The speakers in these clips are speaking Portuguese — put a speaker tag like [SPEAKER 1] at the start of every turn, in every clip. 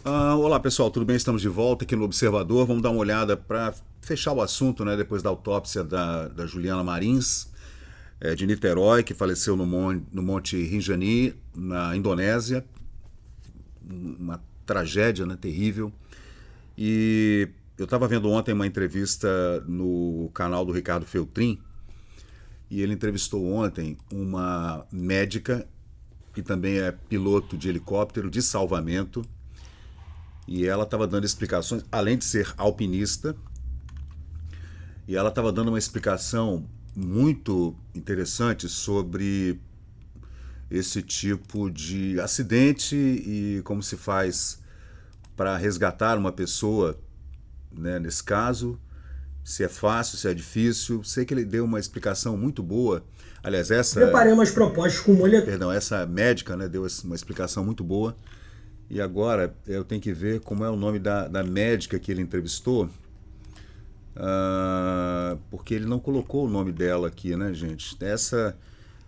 [SPEAKER 1] Olá pessoal, tudo bem? Estamos de volta aqui no Observador. Vamos dar uma olhada para fechar o assunto, né? Depois da autópsia da Juliana Marins, de Niterói, que faleceu no Monte Rinjani, na Indonésia. Uma tragédia, né? Terrível. E eu estava vendo ontem uma entrevista no canal do Ricardo Feltrin, e ele entrevistou ontem uma médica que também é piloto de helicóptero de salvamento. E ela estava dando explicações, além de ser alpinista, e ela estava dando uma explicação muito interessante sobre esse tipo de acidente e como se faz para resgatar uma pessoa, né, nesse caso, se é fácil, se é difícil. Sei que ele deu uma explicação muito boa. Aliás,
[SPEAKER 2] Preparei umas propostas com molho.
[SPEAKER 1] essa médica, né, deu uma explicação muito boa. E agora eu tenho que ver como é o nome da médica que ele entrevistou, porque ele não colocou o nome dela aqui, né, gente?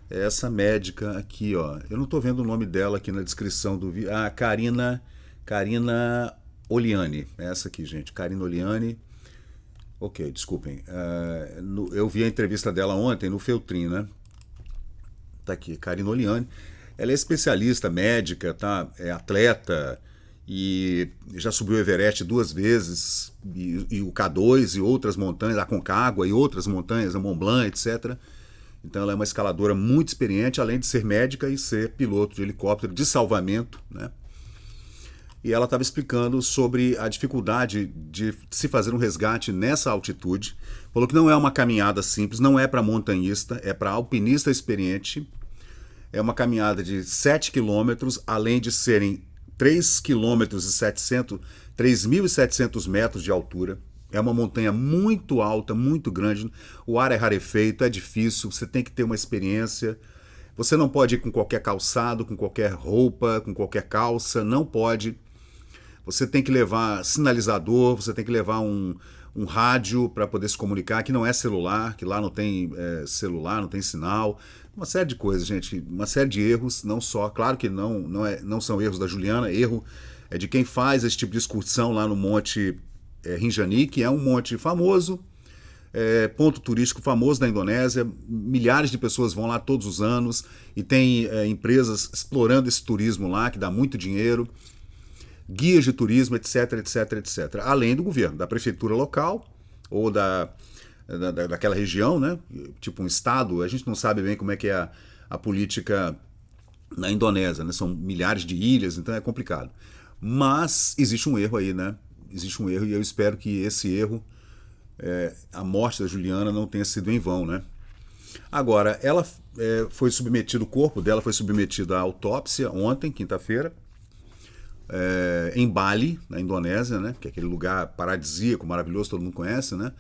[SPEAKER 1] Essa médica aqui, ó. Eu não estou vendo o nome dela aqui na descrição do vídeo. Karina Oliani. Essa aqui, gente. Karina Oliani. Ok, desculpem. Eu vi a entrevista dela ontem no Feltrin, né? Tá aqui, Karina Oliani. Ela é especialista, médica, tá? É atleta e já subiu o Everest 2 vezes, e o K2 e outras montanhas, a Concagua e outras montanhas, a Mont Blanc, etc. Então ela é uma escaladora muito experiente, além de ser médica e ser piloto de helicóptero de salvamento, né? E ela estava explicando sobre a dificuldade de se fazer um resgate nessa altitude. Falou que não é uma caminhada simples, não é para montanhista, é para alpinista experiente. É uma caminhada de 7 quilômetros, além de serem 3 quilômetros e 700, 3.700 metros de altura. É uma montanha muito alta, muito grande. O ar é rarefeito, é difícil, você tem que ter uma experiência. Você não pode ir com qualquer calçado, com qualquer roupa, com qualquer calça, não pode. Você tem que levar sinalizador, você tem que levar um rádio para poder se comunicar, que não é celular, que lá não tem celular, não tem sinal. Uma série de coisas, gente, uma série de erros, não só, claro que não são erros da Juliana, erro é de quem faz esse tipo de excursão lá no Monte Rinjani, que é um monte famoso, ponto turístico famoso da Indonésia. Milhares de pessoas vão lá todos os anos e tem empresas explorando esse turismo lá, que dá muito dinheiro, guias de turismo, etc, etc, etc. Além do governo, da prefeitura local ou daquela região, né? Tipo um estado. A gente não sabe bem como é que é a política na Indonésia, né? São milhares de ilhas, então é complicado. Mas existe um erro aí, né? Existe um erro e eu espero que esse erro, a morte da Juliana, não tenha sido em vão, né? Agora, ela foi submetida, o corpo dela foi submetido à autópsia ontem, quinta-feira, em Bali, na Indonésia, né? Que é aquele lugar paradisíaco, maravilhoso, todo mundo conhece, né?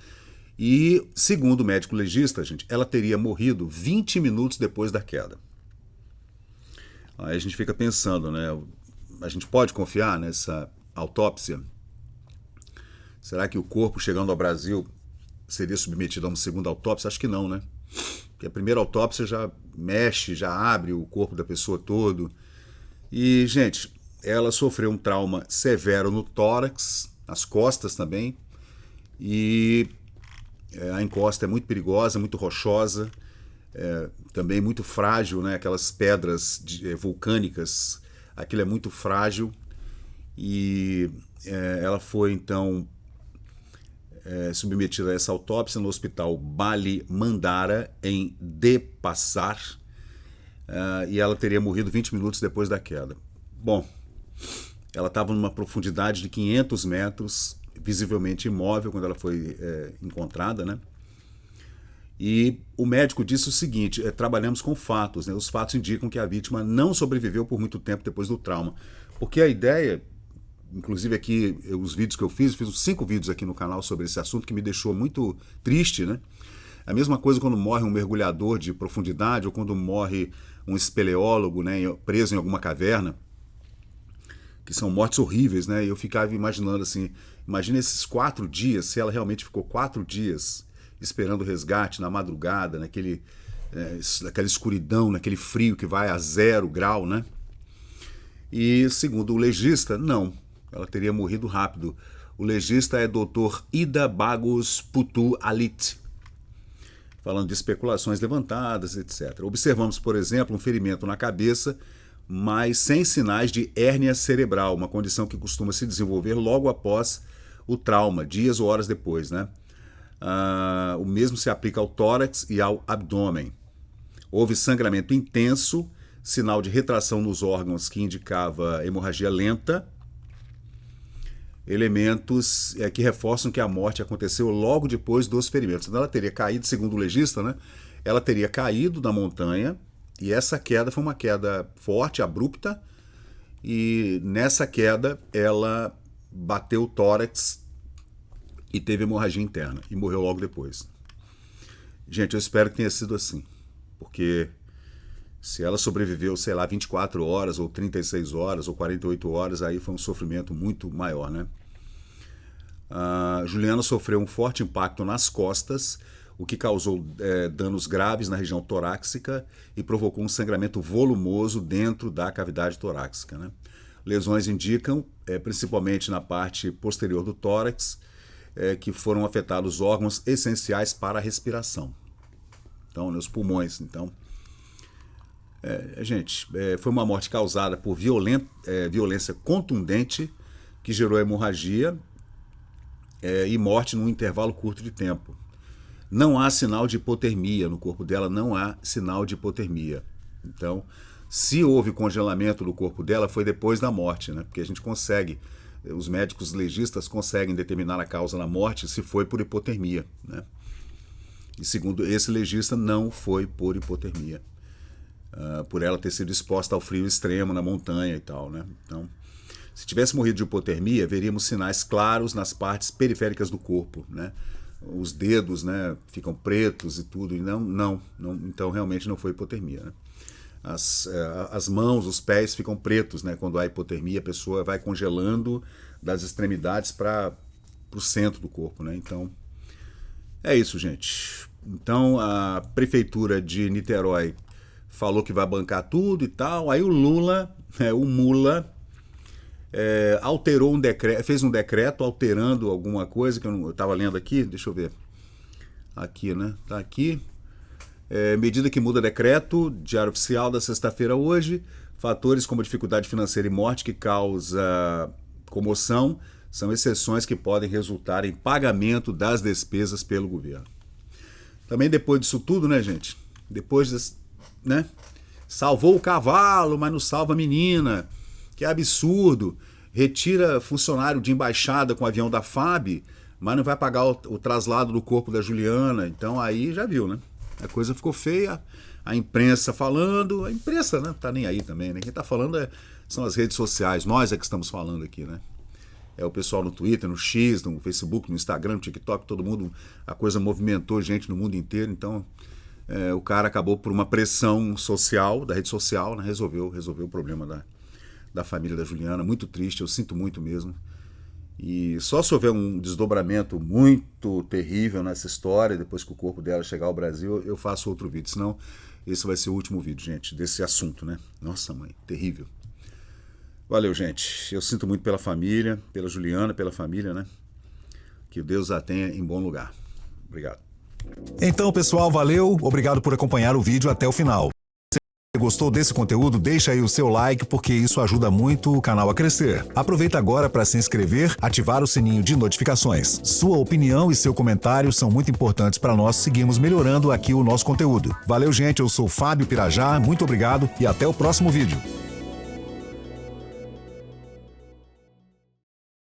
[SPEAKER 1] E, segundo o médico legista, gente, ela teria morrido 20 minutos depois da queda. Aí a gente fica pensando, né? A gente pode confiar nessa autópsia? Será que o corpo, chegando ao Brasil, seria submetido a uma segunda autópsia? Acho que não, né? Porque a primeira autópsia já mexe, já abre o corpo da pessoa todo. E, gente, ela sofreu um trauma severo no tórax, nas costas também, e a encosta é muito perigosa, muito rochosa, também muito frágil, né? Aquelas pedras vulcânicas, aquilo é muito frágil. E ela foi então submetida a essa autópsia no hospital Bali Mandara, em Denpasar, e ela teria morrido 20 minutos depois da queda. Bom, ela estava numa profundidade de 500 metros, visivelmente imóvel quando ela foi encontrada, né? E o médico disse o seguinte: trabalhamos com fatos, né? Os fatos indicam que a vítima não sobreviveu por muito tempo depois do trauma. Porque a ideia, inclusive aqui, os vídeos que eu fiz 5 vídeos aqui no canal sobre esse assunto, que me deixou muito triste, né? A mesma coisa quando morre um mergulhador de profundidade ou quando morre um espeleólogo, né, preso em alguma caverna, que são mortes horríveis, né? E eu ficava imaginando assim, imagina esses 4 dias, se ela realmente ficou 4 dias esperando o resgate na madrugada, naquela escuridão, naquele frio que vai a 0 grau, né? E segundo o legista, não. Ela teria morrido rápido. O legista é Dr. Ida Bagos Putu Alit, falando de especulações levantadas, etc. Observamos, por exemplo, um ferimento na cabeça, mas sem sinais de hérnia cerebral, uma condição que costuma se desenvolver logo após o trauma, dias ou horas depois, né? O mesmo se aplica ao tórax e ao abdômen. Houve sangramento intenso, sinal de retração nos órgãos que indicava hemorragia lenta, elementos que reforçam que a morte aconteceu logo depois dos ferimentos. Então ela teria caído, segundo o legista, né? Ela teria caído da montanha e essa queda foi uma queda forte, abrupta, e nessa queda ela bateu o tórax e teve hemorragia interna e morreu logo depois. Gente, eu espero que tenha sido assim, porque se ela sobreviveu, sei lá, 24 horas, ou 36 horas, ou 48 horas, aí foi um sofrimento muito maior, né? Juliana sofreu um forte impacto nas costas, o que causou danos graves na região torácica e provocou um sangramento volumoso dentro da cavidade torácica, né? Lesões indicam, principalmente na parte posterior do tórax, que foram afetados órgãos essenciais para a respiração. Então, nos pulmões. Então, gente, foi uma morte causada por violência contundente que gerou hemorragia e morte num intervalo curto de tempo. Não há sinal de hipotermia no corpo dela, não há sinal de hipotermia. Então, se houve congelamento do corpo dela, foi depois da morte, né? Porque a gente consegue, os médicos legistas conseguem determinar a causa da morte se foi por hipotermia, né? E segundo esse legista, não foi por hipotermia. Por ela ter sido exposta ao frio extremo na montanha e tal, né? Então, se tivesse morrido de hipotermia, veríamos sinais claros nas partes periféricas do corpo, né? Os dedos, né, ficam pretos e tudo, e não, então realmente não foi hipotermia, né? As mãos, os pés ficam pretos, né? Quando há hipotermia, a pessoa vai congelando das extremidades para o centro do corpo, né? Então, é isso, gente. Então, a prefeitura de Niterói falou que vai bancar tudo e tal. Aí o Lula, o Mula, alterou um decreto, fez um decreto alterando alguma coisa que eu estava lendo aqui. Deixa eu ver. Aqui, né? Tá aqui. Medida que muda decreto, diário oficial da sexta-feira hoje. Fatores como dificuldade financeira e morte que causa comoção são exceções que podem resultar em pagamento das despesas pelo governo. Também depois disso tudo, né, gente? Depois, né? Salvou o cavalo, mas não salva a menina. Que absurdo. Retira funcionário de embaixada com o avião da FAB, mas não vai pagar o traslado do corpo da Juliana. Então aí já viu, né? A coisa ficou feia. A imprensa falando. A imprensa, né? Não tá nem aí também, né? Quem tá falando são as redes sociais. Nós é que estamos falando aqui, né? É o pessoal no Twitter, no X, no Facebook, no Instagram, no TikTok, todo mundo, a coisa movimentou gente no mundo inteiro, então o cara acabou por uma pressão social, da rede social, né, resolveu o problema da família da Juliana. Muito triste, eu sinto muito mesmo. E só se houver um desdobramento muito terrível nessa história, depois que o corpo dela chegar ao Brasil, eu faço outro vídeo, senão esse vai ser o último vídeo, gente, desse assunto, né? Nossa, mãe, terrível. Valeu, gente. Eu sinto muito pela família, pela Juliana, pela família, né? Que Deus a tenha em bom lugar. Obrigado.
[SPEAKER 3] Então, pessoal, valeu. Obrigado por acompanhar o vídeo até o final. Se você gostou desse conteúdo, deixa aí o seu like, porque isso ajuda muito o canal a crescer. Aproveita agora para se inscrever, ativar o sininho de notificações. Sua opinião e seu comentário são muito importantes para nós seguirmos melhorando aqui o nosso conteúdo. Valeu, gente. Eu sou Fábio Pirajá. Muito obrigado e até o próximo vídeo.